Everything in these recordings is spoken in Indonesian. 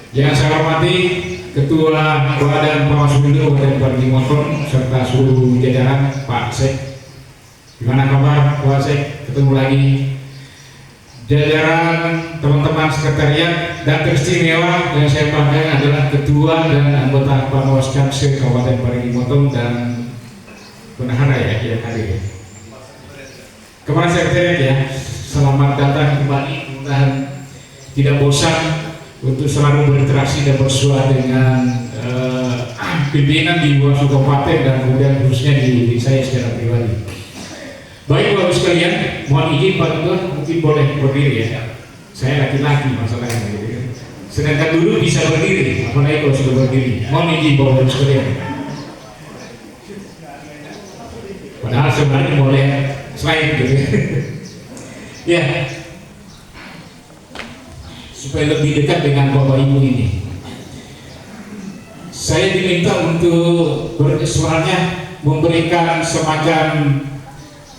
Yang saya hormati Ketua Badan Pengawas Pemilu Kabupaten Parigi Motong serta seluruh jajaran, Pak Sek. Gimana kabar Pak Sek? Ketemu lagi. Jajaran teman-teman sekretariat dan teristimewa yang saya banggakan adalah Ketua dan anggota Panwas Kamse Kabupaten Parigi Motong dan bendahara ya yang hadir. Kepala sekretariat ya, selamat datang kembali. Mudah-mudahan tidak bosan untuk selalu berinteraksi dan bersuara dengan pimpinan di luar kabupaten dan kemudian khususnya di saya secara pribadi. Baik Bapak sekalian, mohon izin Pak Ketua mungkin boleh berdiri ya. Saya laki-laki masalahnya gitu kan. Sedangkan dulu bisa berdiri, apalagi kalau sudah berdiri. Mohon izin Bapak sekalian. Padahal sebenarnya boleh slide gitu ya. Supaya lebih dekat dengan Bapak Ibu ini, saya diminta untuk bersuaranya memberikan semacam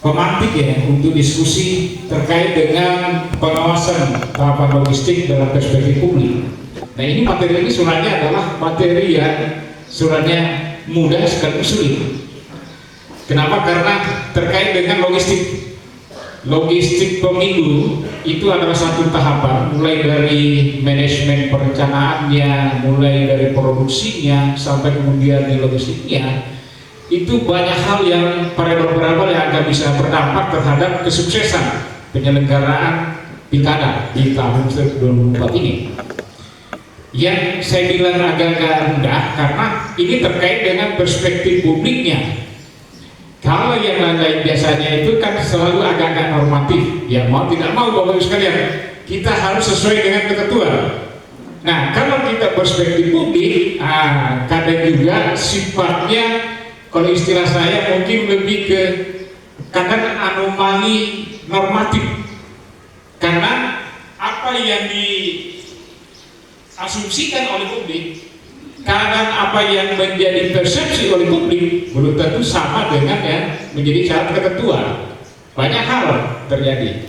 pemantik ya untuk diskusi terkait dengan pengawasan tahapan logistik dalam perspektif publik. Nah ini materi ini sebenarnya adalah materi yang sebenarnya mudah sekaligus sulit. Kenapa? Karena terkait dengan logistik pemilu itu adalah satu tahapan, mulai dari manajemen perencanaannya, mulai dari produksinya sampai kemudian di logistiknya. Itu banyak hal yang variabel-variabel yang akan bisa berdampak terhadap kesuksesan penyelenggaraan pilkada di tahun 2024 ini. Yang saya bilang agak-agak mudah karena ini terkait dengan perspektif publiknya. Kalau yang lain biasanya itu kan selalu agak-agak normatif, ya mau tidak mau Bapak Ibu sekalian, kita harus sesuai dengan ketentuan. Nah kalau kita perspektif publik, kadang juga sifatnya, kalau istilah saya mungkin lebih ke kadang anomali normatif, karena apa yang diasumsikan oleh publik, kadang apa yang menjadi persepsi oleh publik belum tentu sama dengan yang menjadi syarat ketentuan. Banyak hal terjadi.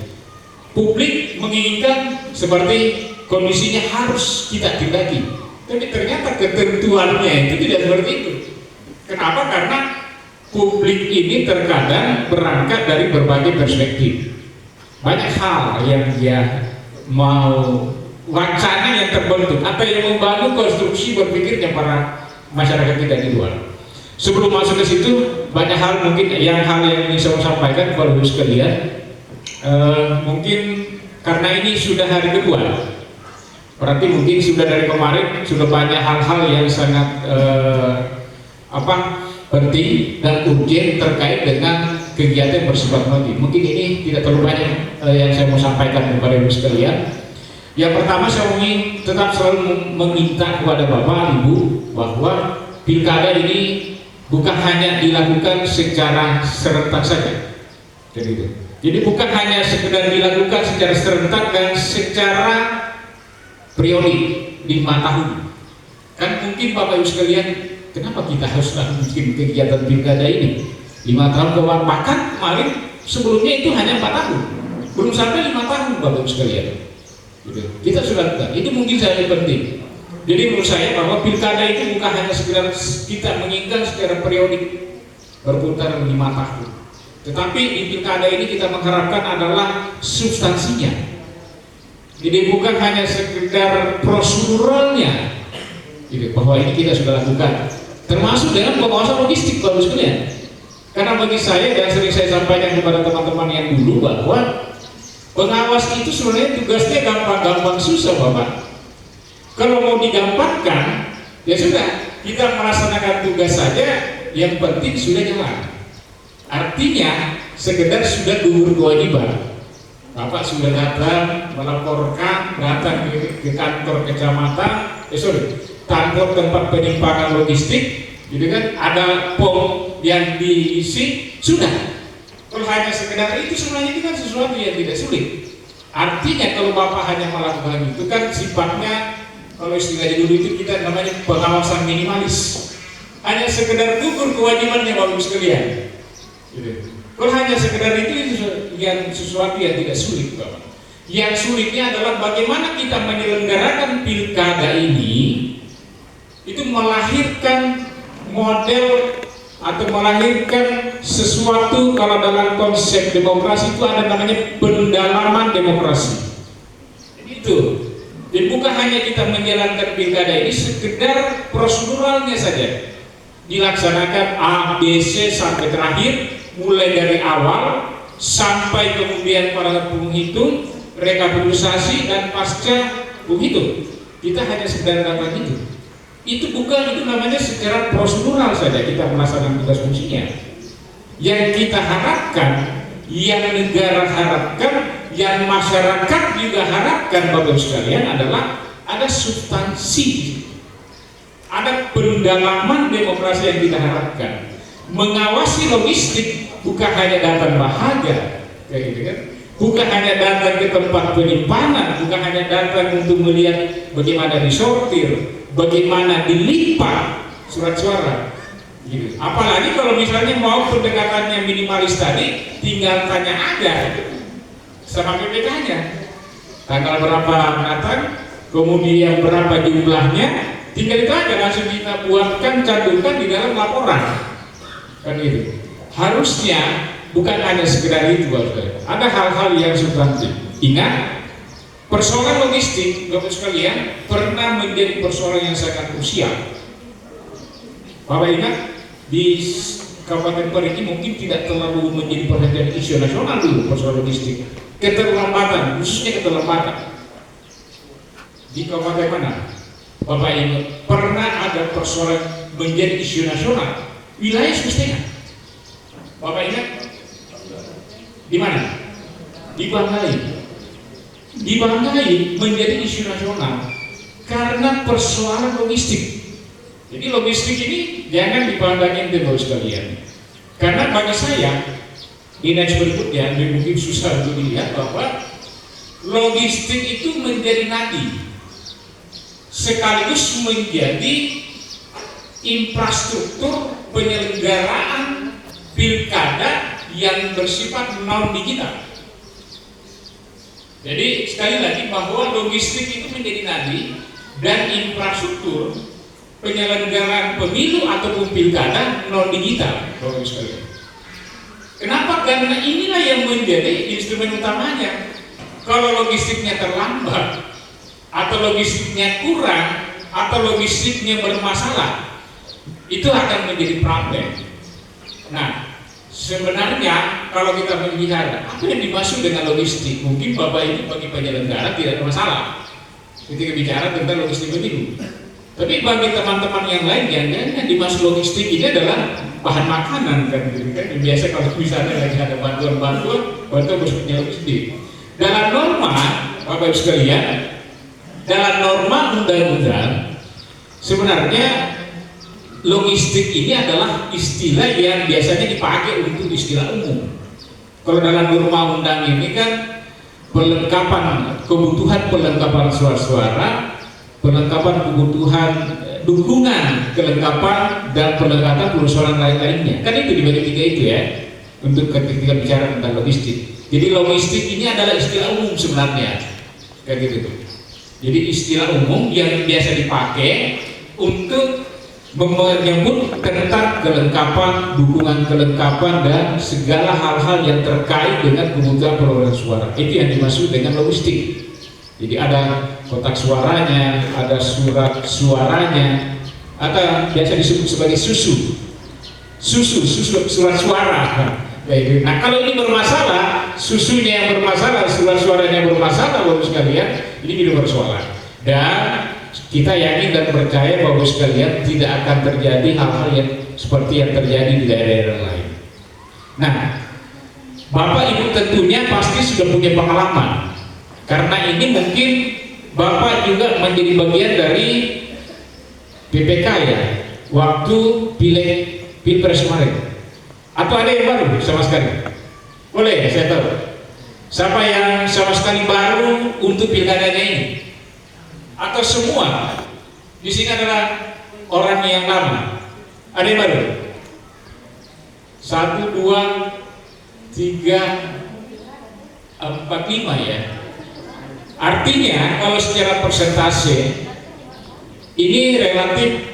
Publik menginginkan seperti kondisinya harus kita tindaki, tapi ternyata ketentuannya itu tidak seperti itu. Kenapa? Karena publik ini terkadang berangkat dari berbagai perspektif. Banyak hal yang dia mau, wacana yang terbentuk atau yang membangun konstruksi berpikirnya para masyarakat kita di luar. Sebelum masuk ke situ, banyak hal mungkin yang ingin saya sampaikan kepada Bapak sekalian. Mungkin karena ini sudah hari kedua, berarti mungkin sudah dari kemarin sudah banyak hal-hal yang sangat penting dan urgent terkait dengan kegiatan bersifat wajib. Mungkin ini tidak terlalu banyak yang saya mau sampaikan kepada Bapak sekalian. Yang pertama, saya ingin tetap selalu meminta kepada Bapak Ibu bahwa pilkada ini bukan hanya dilakukan secara serentak saja. Jadi bukan hanya sekedar dilakukan secara serentak dan secara periodik 5 tahun. Kan mungkin Bapak Ibu sekalian, kenapa kita harus bikin kegiatan pilkada ini 5 tahun ke depan? Bahkan kemarin sebelumnya itu hanya 4 tahun, belum sampai 5 tahun Bapak Ibu sekalian. Kita sudah lakukan, itu mungkin sangat penting. Jadi menurut saya bahwa pilkada itu bukan hanya sekedar kita menginginkan secara periodik berputar 5 tahun, tetapi di pilkada ini kita mengharapkan adalah substansinya. Jadi bukan hanya sekedar proseduralnya, bahwa ini kita sudah lakukan, termasuk dengan pengawasan logistik Bapak sekalian. Karena bagi saya dan sering saya sampaikan kepada teman-teman yang dulu bahwa pengawas itu sebenarnya tugasnya gampang-gampang susah Bapak. Kalau mau digampangkan, ya sudah, kita melaksanakan tugas saja, yang penting sudah jalan. Artinya, sekedar sudah gugur kewajiban. Bapak sudah datang, melaporkan, datang ke kantor kecamatan, kantor tempat penyimpanan logistik, gitu kan, ada form yang diisi, sudah. Kalau hanya sekedar itu sebenarnya itu kan sesuatu yang tidak sulit. Artinya kalau Bapak hanya melakukan itu kan sifatnya, kalau istilahnya dulu itu kita namanya pengawasan minimalis. Hanya sekedar gugur kewajibannya Bapak sekalian. Kalau hanya sekedar itu yang sesuatu yang tidak sulit Bapak. Yang sulitnya adalah bagaimana kita menyelenggarakan pilkada ini melahirkan model atau melahirkan sesuatu. Kalau dalam konsep demokrasi itu ada namanya pendalaman demokrasi. Itu. Jadi bukan hanya kita menjalankan pilkada ini sekedar proseduralnya saja, dilaksanakan A, B, C sampai terakhir, mulai dari awal sampai kemudian para penghitung, rekapitulasi dan pasca penghitung. Kita hanya sekedar dapat itu. Itu bukan, itu namanya secara prosedural saja kita melaksanakan tugas fungsinya. Yang kita harapkan, yang negara harapkan, yang masyarakat juga harapkan Bapak sekalian adalah ada substansi, ada pendalaman demokrasi yang kita harapkan. Mengawasi logistik bukan hanya datang bahagia, kayak gitu kan? Bukan hanya datang ke tempat penyimpanan, bukan hanya datang untuk melihat bagaimana disortir, bagaimana dilipat surat suara. Gitu. Apalagi kalau misalnya mau pendekatannya minimalis tadi, tinggal tanya aja sama PPK-nya, tanggal berapa datang, kemudian berapa jumlahnya, tinggal itu aja langsung kita buatkan, cantumkan di dalam laporan, kan gitu. Harusnya bukan hanya sekedar itu, ada hal-hal yang substantif. Ingat, persoalan logistik, Bapak sekalian, pernah menjadi persoalan yang sangat krusial. Bapak ingat, di Kabupaten Parigi mungkin tidak terlalu menjadi perhatian isu nasional dulu persoalan logistik. Keterlambatan, khususnya keterlambatan. Di kabupaten mana? Bapak ingat, pernah ada persoalan menjadi isu nasional, wilayah semestinya. Bapak ingat? Di mana? Di Banggai. Di Banggai menjadi isu nasional karena persoalan logistik. Jadi logistik ini jangan dipandangin Bapak sekalian. Karena bagi saya di next berikutnya mungkin susah untuk dilihat bahwa logistik itu menjadi nadi sekaligus menjadi infrastruktur penyelenggaraan pilkada yang bersifat non digital. Jadi sekali lagi bahwa logistik itu menjadi nadi dan infrastruktur penyelenggaraan pemilu ataupun pilkada non digital. Kenapa? Karena inilah yang menjadi instrumen utamanya. Kalau logistiknya terlambat, atau logistiknya kurang, atau logistiknya bermasalah, itu akan menjadi problem. Nah, sebenarnya kalau kita melihat apa yang dimaksud dengan logistik, mungkin Bapak ini bagi penyelenggara tidak ada masalah ketika bicara tentang logistik pemilu. Tapi bagi teman-teman yang lain, yang dimaksud logistik ini adalah bahan makanan kan, gitu kan? Biasa kalau misalnya lagi ada bantuan bersifat logistik. Dalam norma, Bapak sekalian, dalam norma undang-undang, sebenarnya logistik ini adalah istilah yang biasanya dipakai untuk istilah umum. Kalau dalam norma undang ini kan perlengkapan kebutuhan perlengkapan suara-suara, perlengkapan kebutuhan dukungan, kelengkapan dan perlengkapan persoalan lain-lainnya. Kan itu dibagi tiga itu ya, untuk ketika bicara tentang logistik. Jadi logistik ini adalah istilah umum sebenarnya, kayak gitu. Jadi istilah umum yang biasa dipakai untuk menyebut tentang kelengkapan, dukungan kelengkapan dan segala hal-hal yang terkait dengan kebutuhan perolehan suara. Itu yang dimaksud dengan logistik. Jadi ada kotak suaranya, ada surat suaranya, atau biasa disebut sebagai surat suara. Nah, kalau ini bermasalah, susunya yang bermasalah, surat suaranya bermasalah, Bapak sekalian, ini tidak bersoalan. Dan kita yakin dan percaya Bapak sekalian tidak akan terjadi hal-hal yang seperti yang terjadi di daerah-daerah lain. Nah, Bapak Ibu tentunya pasti sudah punya pengalaman, karena ini mungkin Bapak juga menjadi bagian dari PPK ya, waktu Pilpres kemarin. Atau ada yang baru sama sekali? Boleh saya tahu siapa yang sama sekali baru untuk pilkadanya ini? Atau semua di sini adalah orang yang lama? Ada yang baru? 1, 2, 3, 4, 5 ya. Artinya kalau secara persentase ini relatif